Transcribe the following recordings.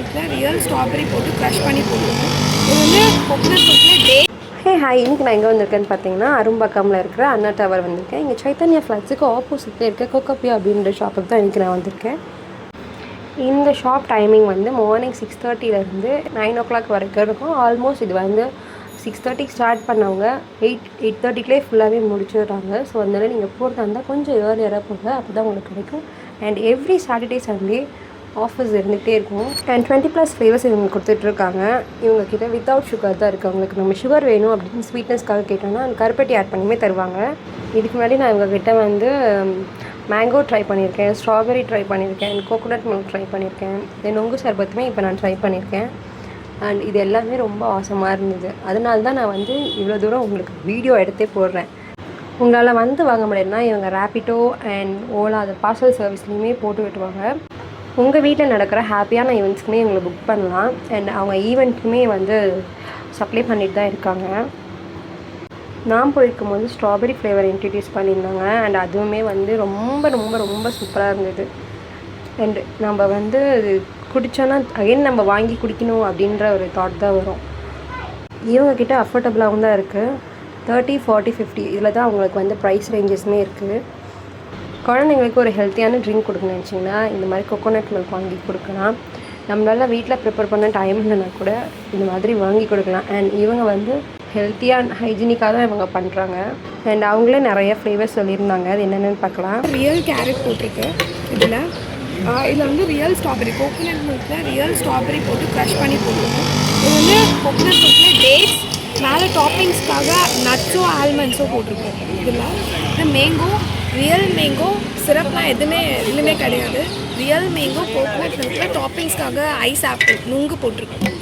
மில்கில் real strawberry போட்டு crush பண்ணி போட்டுருக்கோம். இது வந்து கோகனட் மில்கில் டே. ஹாய், இன்றைக்கி நான் எங்கே வந்திருக்கேன்னு பார்த்தீங்கன்னா அரும்பாக்கமில் இருக்கிற அண்ணா டவர் வந்திருக்கேன். இங்கே சைத்தன்யா ஃப்ளாட்ஸுக்கு ஆப்போசிட்டில் இருக்க கொக்கப்பியா அப்படின்ற ஷாப்புக்கு தான் இன்றைக்கி நான் வந்திருக்கேன். இந்த ஷாப் டைமிங் வந்து மார்னிங் 6:30 9 o'clock வரைக்கும் இருக்கும். ஆல்மோஸ்ட் இது வந்து 6:30 ஸ்டார்ட் பண்ணவங்க 8:30 ஃபுல்லாகவே முடிச்சிடுறாங்க. ஸோ அதனால் நீங்கள் போகிறதா இருந்தால் கொஞ்சம் ஏர்லியராக போங்க, அப்போ தான் உங்களுக்கு கிடைக்கும். And every Saturday Sunday offers இருந்துகிட்டே இருக்கும். அண்ட் 20+ ஃப்ளேவர்ஸ் இவங்க கொடுத்துட்ருக்காங்க. இவங்கக்கிட்ட வித்தவுட் சுகர் தான் இருக்குது. அவங்களுக்கு நம்ம சுகர் வேணும் அப்படின்னு ஸ்வீட்னஸ்க்காக கேட்டோன்னா அந்த கருப்பட்டி ஆட் பண்ணியுமே தருவாங்க. இதுக்கு முன்னாடி நான் இவங்கக்கிட்ட வந்து மேங்கோ ட்ரை பண்ணியிருக்கேன், ஸ்ட்ராபெரி ட்ரை பண்ணியிருக்கேன், கோகோனட் மில்க் ட்ரை பண்ணியிருக்கேன், தென் நொங்கு சர்பத்துமே இப்போ நான் ட்ரை பண்ணியிருக்கேன். அண்ட் இது எல்லாமே ரொம்ப ஆசமாக இருந்தது. அதனால தான் நான் வந்து இவ்வளோ தூரம் உங்களுக்கு வீடியோ எடுத்தே போடுறேன். உங்களால் வந்து வாங்க முடியும்னா இவங்க ரேப்பிடோ அண்ட் ஓலா அது பார்சல் சர்வீஸ்லேயுமே போட்டு விட்டுருவாங்க. உங்கள் வீட்டில் நடக்கிற ஹாப்பியான ஈவெண்ட்ஸ்க்குமே இவங்களை புக் பண்ணலாம். அண்ட் அவங்க ஈவெண்ட்டுக்குமே வந்து சப்ளை பண்ணிட்டு தான் இருக்காங்க. நான் போயிருக்கும் போது ஸ்ட்ராபெரி ஃப்ளேவர் இன்ட்ரடியூஸ் பண்ணியிருந்தாங்க. அண்ட் அதுவுமே வந்து ரொம்ப ரொம்ப ரொம்ப சூப்பராக இருந்தது. அண்டு நம்ம வந்து குடித்தோன்னா அகைன் நம்ம வாங்கி குடிக்கணும் அப்படின்ற ஒரு தாட் தான் வரும். இவங்கக்கிட்ட அஃபோர்டபுளாகவும் தான் இருக்குது. 30, 40, 50 இதில் தான் அவங்களுக்கு வந்து ப்ரைஸ் ரேஞ்சஸ்மே இருக்குது. குழந்தைங்களுக்கு ஒரு ஹெல்த்தியான ட்ரிங்க் கொடுக்கணும்னு நினச்சிங்கன்னா இந்த மாதிரி கோகோனட் மில்க் வாங்கி கொடுக்கலாம். நம்மளால் வீட்டில் ப்ரிப்பேர் பண்ண டைம் இல்லைனா கூட இந்த மாதிரி வாங்கி கொடுக்கலாம். அண்ட் இவங்க வந்து ஹெல்த்தியாக ஹைஜீனிக்காக தான் இவங்க பண்ணுறாங்க. அண்ட் அவங்களே நிறைய ஃப்ளேவர்ஸ் சொல்லியிருந்தாங்க. அது என்னென்னு பார்க்கலாம். ரியல் கேரட் போட்டிருக்கு. இதில் வந்து ரியல் ஸ்ட்ராபெரி கோகோனட் மில்கில் ரியல் ஸ்ட்ராபெரி போட்டு க்ரஷ் பண்ணி போட்டுருக்கோம். இது வந்து கோகோனட் மில்கில் டேட்ஸ் மேலே டாப்பிங்ஸ்க்காக நட்ஸோ ஆல்மண்ட்ஸோ போட்டிருக்கோம். இதில் மேங்கோ ரியல் மேங்கோ சிரப்லாம் எதுவுமே கிடையாது. ரியல் மேங்கோ கோகோனட் மில்கில் டாப்பிங்ஸ்க்காக ஐஸ் ஆப்பிள் நுங்கு போட்டிருக்கோம்.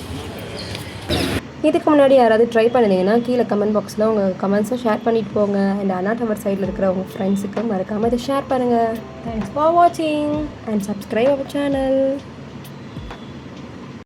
இதுக்கு முன்னாடி யாராவது ட்ரை பண்ணிங்கன்னா கீழே கமெண்ட் பாக்ஸில் உங்கள் கமெண்ட்ஸை ஷேர் பண்ணிட்டு போங்க. அண்ட் அண்ணா டவர் சைடில் இருக்கிற உங்கள் ஃப்ரெண்ட்ஸுக்கு மறக்காமல் இதை ஷேர் பண்ணுங்கள். தேங்க்ஸ் ஃபார் வாட்சிங் அண்ட் சப்ஸ்கிரைப் அவர் சேனல்.